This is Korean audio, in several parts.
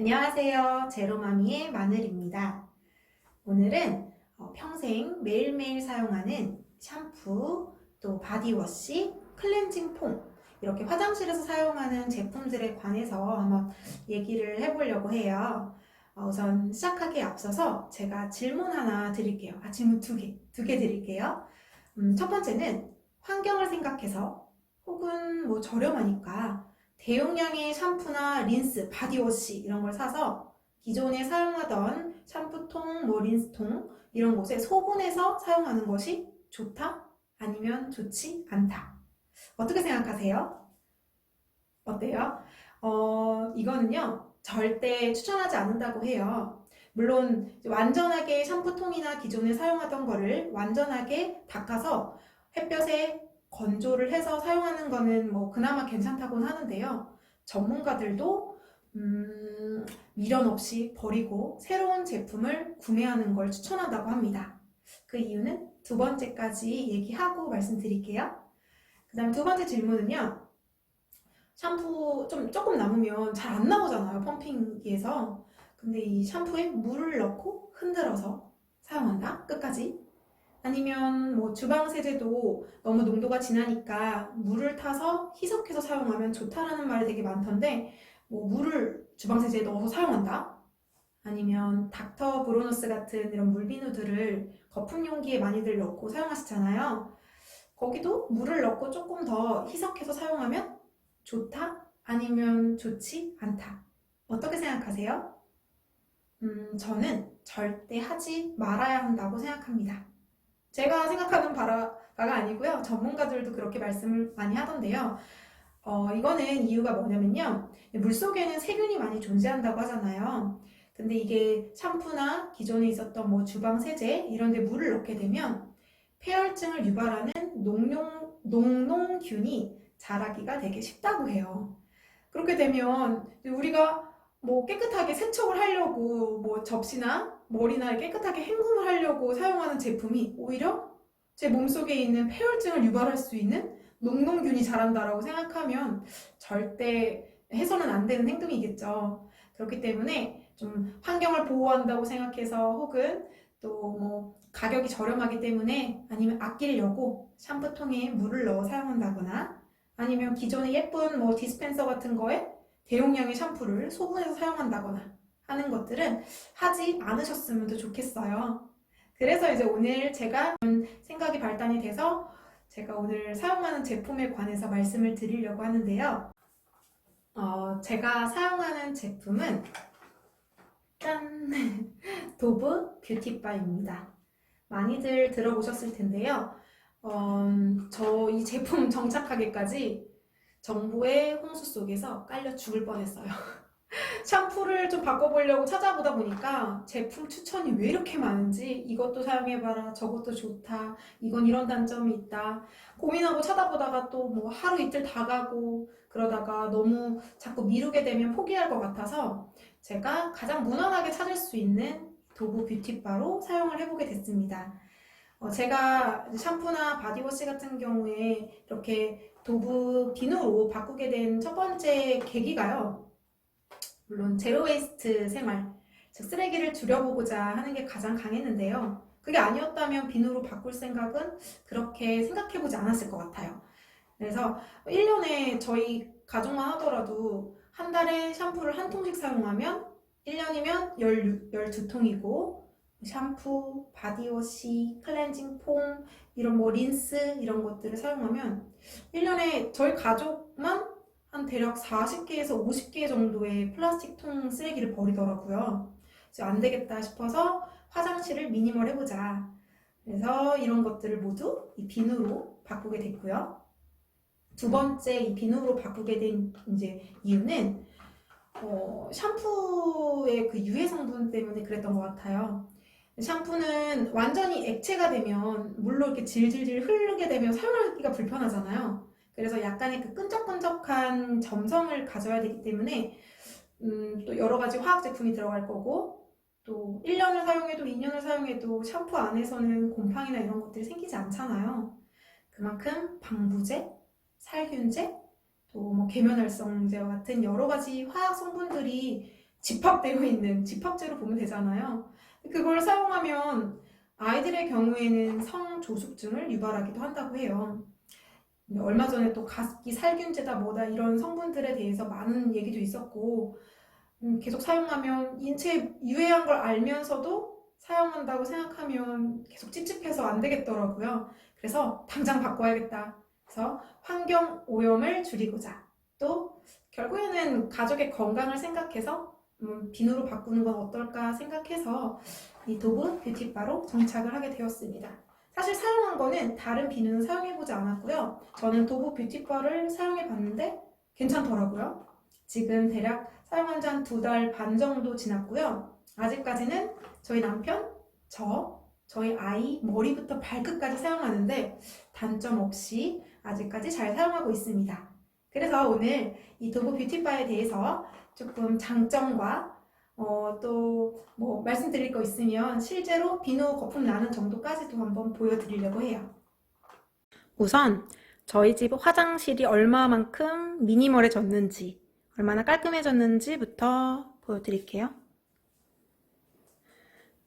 안녕하세요. 제로마미의 마늘입니다. 오늘은 평생 매일매일 사용하는 샴푸, 또 바디워시, 클렌징 폼 이렇게 화장실에서 사용하는 제품들에 관해서 한번 얘기를 해보려고 해요. 우선 시작하기에 앞서서 제가 질문 하나 드릴게요. 질문 두 개 드릴게요. 첫 번째는 환경을 생각해서 혹은 뭐 저렴하니까 대용량의 샴푸나 린스, 바디워시 이런 걸 사서 기존에 사용하던 샴푸통, 뭐 린스통 이런 곳에 소분해서 사용하는 것이 좋다? 아니면 좋지 않다? 어떻게 생각하세요? 어때요? 이거는요, 절대 추천하지 않는다고 해요. 물론 완전하게 샴푸통이나 기존에 사용하던 거를 완전하게 닦아서 햇볕에 건조를 해서 사용하는 거는 뭐 그나마 괜찮다고는 하는데요. 전문가들도 미련 없이 버리고 새로운 제품을 구매하는 걸 추천한다고 합니다. 그 이유는 두 번째까지 얘기하고 말씀드릴게요. 그 다음 두 번째 질문은요. 샴푸 조금 남으면 잘 안 나오잖아요, 펌핑기에서. 근데 이 샴푸에 물을 넣고 흔들어서 사용한다? 끝까지? 아니면 뭐 주방 세제도 너무 농도가 진하니까 물을 타서 희석해서 사용하면 좋다라는 말이 되게 많던데, 뭐 물을 주방 세제에 넣어서 사용한다? 아니면 닥터 브로너스 같은 이런 물비누들을 거품 용기에 많이들 넣고 사용하시잖아요. 거기도 물을 넣고 조금 더 희석해서 사용하면 좋다? 아니면 좋지 않다? 어떻게 생각하세요? 저는 절대 하지 말아야 한다고 생각합니다. 제가 생각하는 바가 아니고요. 전문가들도 그렇게 말씀을 많이 하던데요. 이거는 이유가 뭐냐면요. 물속에는 세균이 많이 존재한다고 하잖아요. 근데 이게 샴푸나 기존에 있었던 뭐 주방 세제 이런 데 물을 넣게 되면 폐혈증을 유발하는 농농균이 자라기가 되게 쉽다고 해요. 그렇게 되면 우리가 뭐 깨끗하게 세척을 하려고 뭐 접시나 머리나 깨끗하게 헹굼을 하려고 사용하는 제품이 오히려 제 몸속에 있는 폐혈증을 유발할 수 있는 농농균이 자란다라고 생각하면 절대 해서는 안 되는 행동이겠죠. 그렇기 때문에 좀 환경을 보호한다고 생각해서 혹은 또 뭐 가격이 저렴하기 때문에 아니면 아끼려고 샴푸통에 물을 넣어 사용한다거나 아니면 기존의 예쁜 뭐 디스펜서 같은 거에 대용량의 샴푸를 소분해서 사용한다거나 하는 것들은 하지 않으셨으면 더 좋겠어요. 그래서 이제 오늘 제가 생각이 발단이 돼서 제가 오늘 사용하는 제품에 관해서 말씀을 드리려고 하는데요. 제가 사용하는 제품은 짠! 도브 뷰티바입니다. 많이들 들어보셨을 텐데요. 저 이 제품 정착하기까지 정보의 홍수 속에서 깔려 죽을 뻔했어요. 샴푸를 좀 바꿔보려고 찾아보다 보니까 제품 추천이 왜 이렇게 많은지 이것도 사용해봐라, 저것도 좋다, 이건 이런 단점이 있다 고민하고 찾아보다가 또 뭐 하루 이틀 다 가고 그러다가 너무 자꾸 미루게 되면 포기할 것 같아서 제가 가장 무난하게 찾을 수 있는 도브 뷰티바로 사용을 해보게 됐습니다. 제가 샴푸나 바디워시 같은 경우에 이렇게 도브 비누로 바꾸게 된 첫 번째 계기가요. 물론 제로 웨이스트 생활, 즉 쓰레기를 줄여보고자 하는 게 가장 강했는데요. 그게 아니었다면 비누로 바꿀 생각은 그렇게 생각해보지 않았을 것 같아요. 그래서 1년에 저희 가족만 하더라도 한 달에 샴푸를 한 통씩 사용하면 1년이면 12통이고 샴푸, 바디워시, 클렌징 폼, 이런 뭐 린스 이런 것들을 사용하면 1년에 저희 가족만 한 대략 40개에서 50개 정도의 플라스틱 통 쓰레기를 버리더라고요. 그래서 안 되겠다 싶어서 화장실을 미니멀 해보자. 그래서 이런 것들을 모두 이 비누로 바꾸게 됐고요. 두 번째 이 비누로 바꾸게 된 이제 이유는 샴푸의 그 유해 성분 때문에 그랬던 것 같아요. 샴푸는 완전히 액체가 되면 물로 이렇게 질질질 흐르게 되면 사용하기가 불편하잖아요. 그래서 약간의 그 끈적끈적한 점성을 가져야 되기 때문에 또 여러 가지 화학 제품이 들어갈 거고 또 1년을 사용해도 2년을 사용해도 샴푸 안에서는 곰팡이나 이런 것들이 생기지 않잖아요. 그만큼 방부제, 살균제, 또 뭐 계면활성제와 같은 여러 가지 화학 성분들이 집합되어 있는 집합제로 보면 되잖아요. 그걸 사용하면 아이들의 경우에는 성조숙증을 유발하기도 한다고 해요. 얼마 전에 또 가습기 살균제다 뭐다 이런 성분들에 대해서 많은 얘기도 있었고, 계속 사용하면 인체에 유해한 걸 알면서도 사용한다고 생각하면 계속 찝찝해서 안 되겠더라고요. 그래서 당장 바꿔야겠다. 그래서 환경 오염을 줄이고자, 또 결국에는 가족의 건강을 생각해서 비누로 바꾸는 건 어떨까 생각해서 이 도브 뷰티바로 정착을 하게 되었습니다. 사실 사용한 거는 다른 비누는 사용해보지 않았고요. 저는 도브 뷰티바를 사용해봤는데 괜찮더라고요. 지금 대략 사용한 지 한 2달 반 정도 지났고요. 아직까지는 저희 남편, 저희 아이 머리부터 발끝까지 사용하는데 단점 없이 아직까지 잘 사용하고 있습니다. 그래서 오늘 이 도브 뷰티바에 대해서 조금 장점과 또 뭐 말씀드릴 거 있으면 실제로 비누 거품 나는 정도까지도 한번 보여드리려고 해요. 우선 저희 집 화장실이 얼마만큼 미니멀해졌는지, 얼마나 깔끔해졌는지부터 보여드릴게요.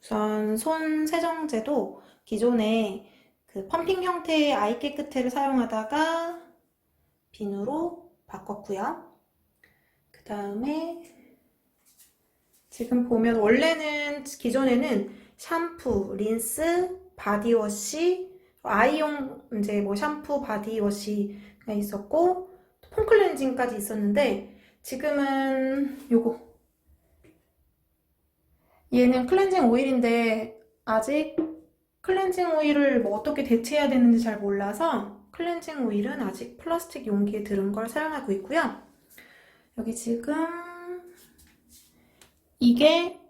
우선 손 세정제도 기존에 그 펌핑 형태의 아이 깨끗해를 사용하다가 비누로 바꿨고요. 그 다음에 지금 보면 원래는 기존에는 샴푸, 린스, 바디워시, 아이용 이제 뭐 샴푸, 바디워시가 있었고 폼클렌징까지 있었는데 지금은 요거 얘는 클렌징 오일인데 아직 클렌징 오일을 뭐 어떻게 대체해야 되는지 잘 몰라서 클렌징 오일은 아직 플라스틱 용기에 들은 걸 사용하고 있고요. 여기 지금 이게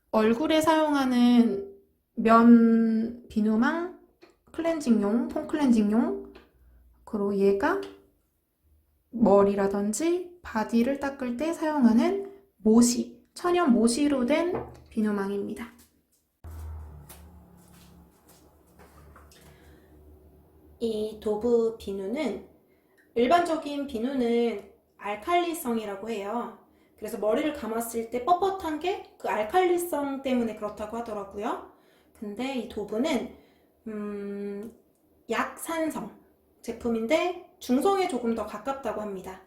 얼굴에 사용하는 면 비누망 클렌징용, 폼 클렌징용, 그리고 얘가 머리라든지 바디를 닦을 때 사용하는 모시, 천연 모시로 된 비누망입니다. 이 도브 비누는 일반적인 비누는 알칼리성이라고 해요. 그래서 머리를 감았을 때 뻣뻣한 게 그 알칼리성 때문에 그렇다고 하더라고요. 근데 이 도브는 약산성 제품인데 중성에 조금 더 가깝다고 합니다.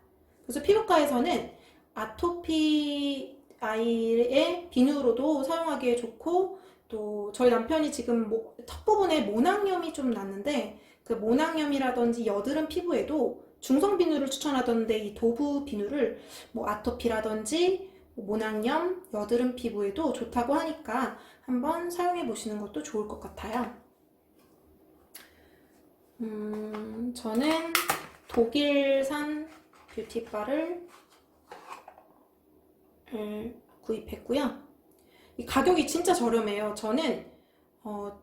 그래서 피부과에서는 아토피 아이의 비누로도 사용하기에 좋고, 또 저희 남편이 지금 턱 부분에 모낭염이 좀 났는데 그 모낭염이라든지 여드름 피부에도 중성 비누를 추천하던데 이 도브 비누를 뭐 아토피라든지 모낭염, 여드름 피부에도 좋다고 하니까 한번 사용해 보시는 것도 좋을 것 같아요. 저는 독일산 뷰티바를 구입했고요. 이 가격이 진짜 저렴해요. 저는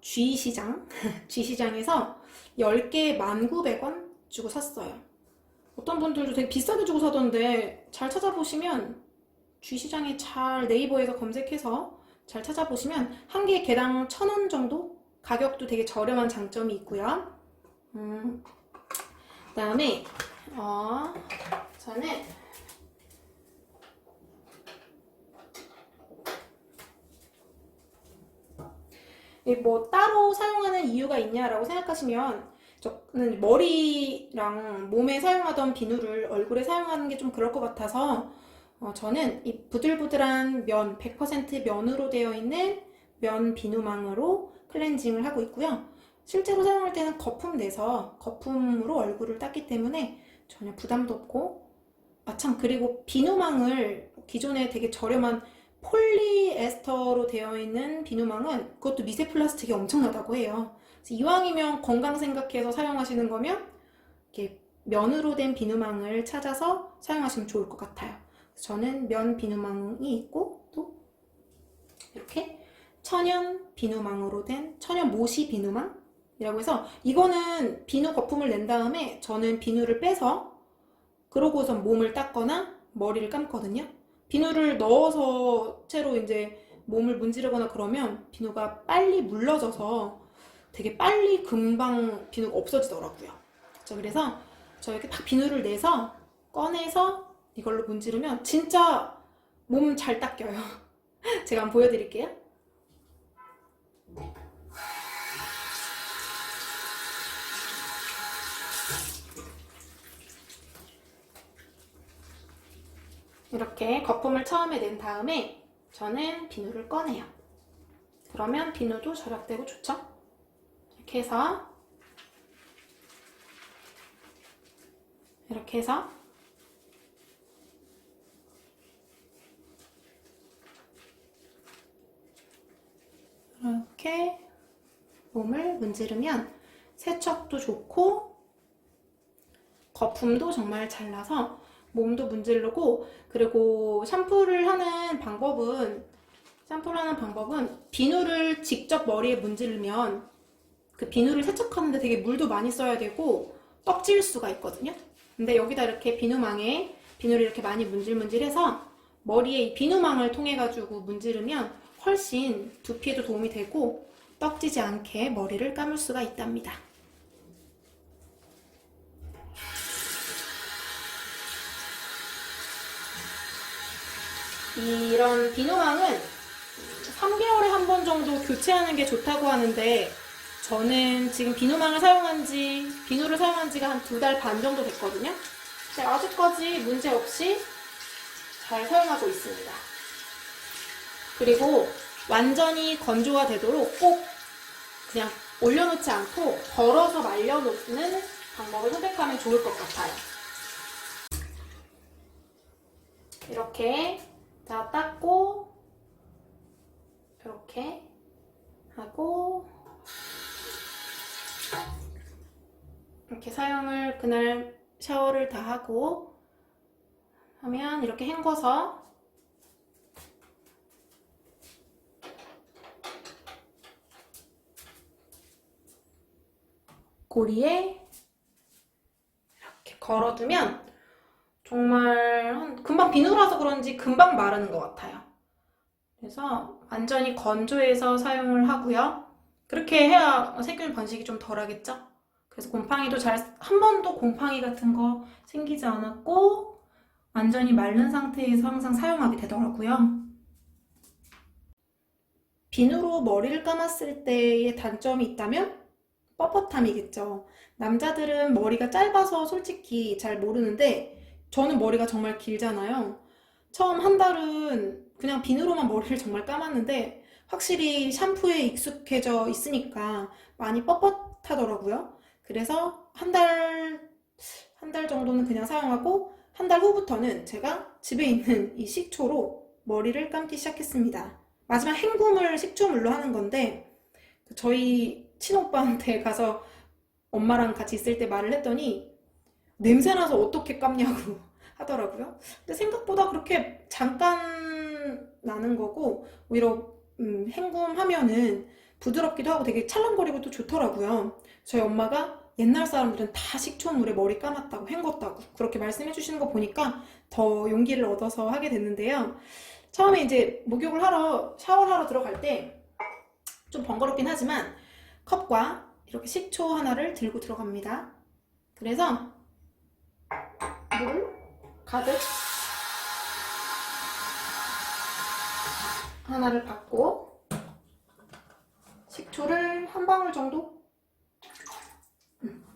G시장, G시장에서 10개에 1,900원 주고 샀어요. 어떤 분들도 되게 비싸게 주고 사던데 잘 찾아보시면 G시장에 잘 네이버에서 검색해서 잘 찾아보시면 한 개에 개당 1,000원 정도? 가격도 되게 저렴한 장점이 있고요. 그 다음에 저는 뭐 따로 사용하는 이유가 있냐라고 생각하시면, 저는 머리랑 몸에 사용하던 비누를 얼굴에 사용하는 게 좀 그럴 것 같아서 저는 이 부들부들한 면, 100% 면으로 되어 있는 면 비누망으로 클렌징을 하고 있고요. 실제로 사용할 때는 거품 내서 거품으로 얼굴을 닦기 때문에 전혀 부담도 없고, 참, 그리고 비누망을 기존에 되게 저렴한 폴리에스터로 되어 있는 비누망은 그것도 미세 플라스틱이 엄청나다고 해요. 그래서 이왕이면 건강 생각해서 사용하시는 거면 이렇게 면으로 된 비누망을 찾아서 사용하시면 좋을 것 같아요. 저는 면 비누망이 있고, 또 이렇게 천연 비누망으로 된 천연 모시 비누망이라고 해서, 이거는 비누 거품을 낸 다음에 저는 비누를 빼서 그러고서 몸을 닦거나 머리를 감거든요. 비누를 넣어서 채로 이제 몸을 문지르거나 그러면 비누가 빨리 물러져서 되게 빨리 금방 비누가 없어지더라고요. 그래서 저 이렇게 딱 비누를 내서 꺼내서 이걸로 문지르면 진짜 몸 잘 닦여요. 제가 한번 보여드릴게요. 이렇게 거품을 처음에 낸 다음에 저는 비누를 꺼내요. 그러면 비누도 절약되고 좋죠? 이렇게 해서 이렇게 몸을 문지르면 세척도 좋고 거품도 정말 잘 나서 몸도 문지르고, 그리고 샴푸를 하는 방법은 비누를 직접 머리에 문지르면 그 비누를 세척하는데 되게 물도 많이 써야 되고 떡질 수가 있거든요. 근데 여기다 이렇게 비누망에 비누를 이렇게 많이 문질문질해서 머리에 이 비누망을 통해 가지고 문지르면 훨씬 두피에도 도움이 되고 떡지지 않게 머리를 감을 수가 있답니다. 이런 비누망은 3개월에 한 번 정도 교체하는 게 좋다고 하는데, 저는 지금 비누를 사용한 지가 한 2달 반 정도 됐거든요. 제가 아직까지 문제 없이 잘 사용하고 있습니다. 그리고 완전히 건조가 되도록 꼭 그냥 올려놓지 않고 덜어서 말려놓는 방법을 선택하면 좋을 것 같아요. 이렇게 다 닦고 이렇게 하고 이렇게 사용을 그날 샤워를 다 하고 하면 이렇게 헹궈서 고리에 이렇게 걸어두면 정말 금방 비누라서 그런지 금방 마르는 것 같아요. 그래서 완전히 건조해서 사용을 하고요. 그렇게 해야 세균 번식이 좀 덜하겠죠? 그래서 곰팡이도 한 번도 곰팡이 같은 거 생기지 않았고 완전히 마른 상태에서 항상 사용하게 되더라고요. 비누로 머리를 감았을 때의 단점이 있다면 뻣뻣함이겠죠. 남자들은 머리가 짧아서 솔직히 잘 모르는데 저는 머리가 정말 길잖아요. 처음 한 달은 그냥 비누로만 머리를 정말 감았는데 확실히 샴푸에 익숙해져 있으니까 많이 뻣뻣하더라고요. 그래서 한 달 정도는 그냥 사용하고 한 달 후부터는 제가 집에 있는 이 식초로 머리를 감기 시작했습니다. 마지막 헹굼을 식초물로 하는 건데 저희 친오빠한테 가서 엄마랑 같이 있을 때 말을 했더니 냄새나서 어떻게 감냐고 하더라고요. 근데 생각보다 그렇게 잠깐 나는 거고 오히려 헹굼하면은 부드럽기도 하고 되게 찰랑거리고 또 좋더라고요. 저희 엄마가 옛날 사람들은 다 식초물에 머리 감았다고 헹궜다고 그렇게 말씀해 주시는 거 보니까 더 용기를 얻어서 하게 됐는데요. 처음에 이제 목욕을 하러 샤워를 하러 들어갈 때 좀 번거롭긴 하지만 컵과 이렇게 식초 하나를 들고 들어갑니다. 그래서 물 가득 하나를 받고 식초를 한 방울 정도,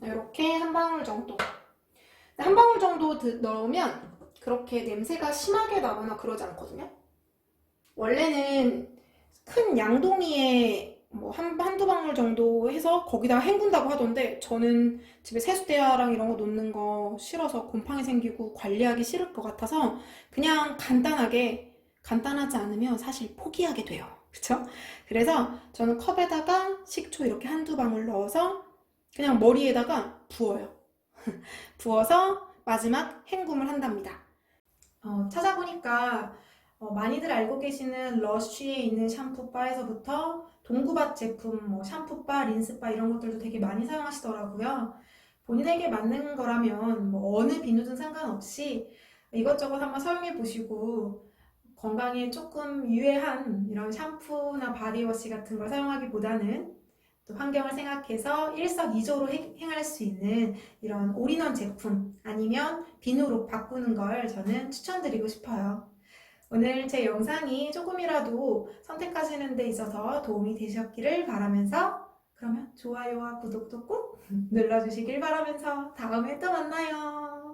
이렇게 한 방울 정도, 한 방울 정도 넣으면 그렇게 냄새가 심하게 나거나 그러지 않거든요. 원래는 큰 양동이에 뭐 한두 방울 정도 해서 거기다가 헹군다고 하던데 저는 집에 세숫대야랑 이런 거 놓는 거 싫어서 곰팡이 생기고 관리하기 싫을 것 같아서 그냥 간단하지 않으면 사실 포기하게 돼요. 그쵸? 그래서 저는 컵에다가 식초 이렇게 한두 방울 넣어서 그냥 머리에다가 부어요. 부어서 마지막 헹굼을 한답니다. 찾아보니까 많이들 알고 계시는 러쉬에 있는 샴푸바에서부터 동구밭 제품, 뭐 샴푸바, 린스바 이런 것들도 되게 많이 사용하시더라고요. 본인에게 맞는 거라면 뭐 어느 비누든 상관없이 이것저것 한번 사용해 보시고 건강에 조금 유해한 이런 샴푸나 바디워시 같은 걸 사용하기보다는 또 환경을 생각해서 일석이조로 행할 수 있는 이런 올인원 제품 아니면 비누로 바꾸는 걸 저는 추천드리고 싶어요. 오늘 제 영상이 조금이라도 선택하시는 데 있어서 도움이 되셨기를 바라면서 그러면 좋아요와 구독도 꼭 눌러주시길 바라면서 다음에 또 만나요.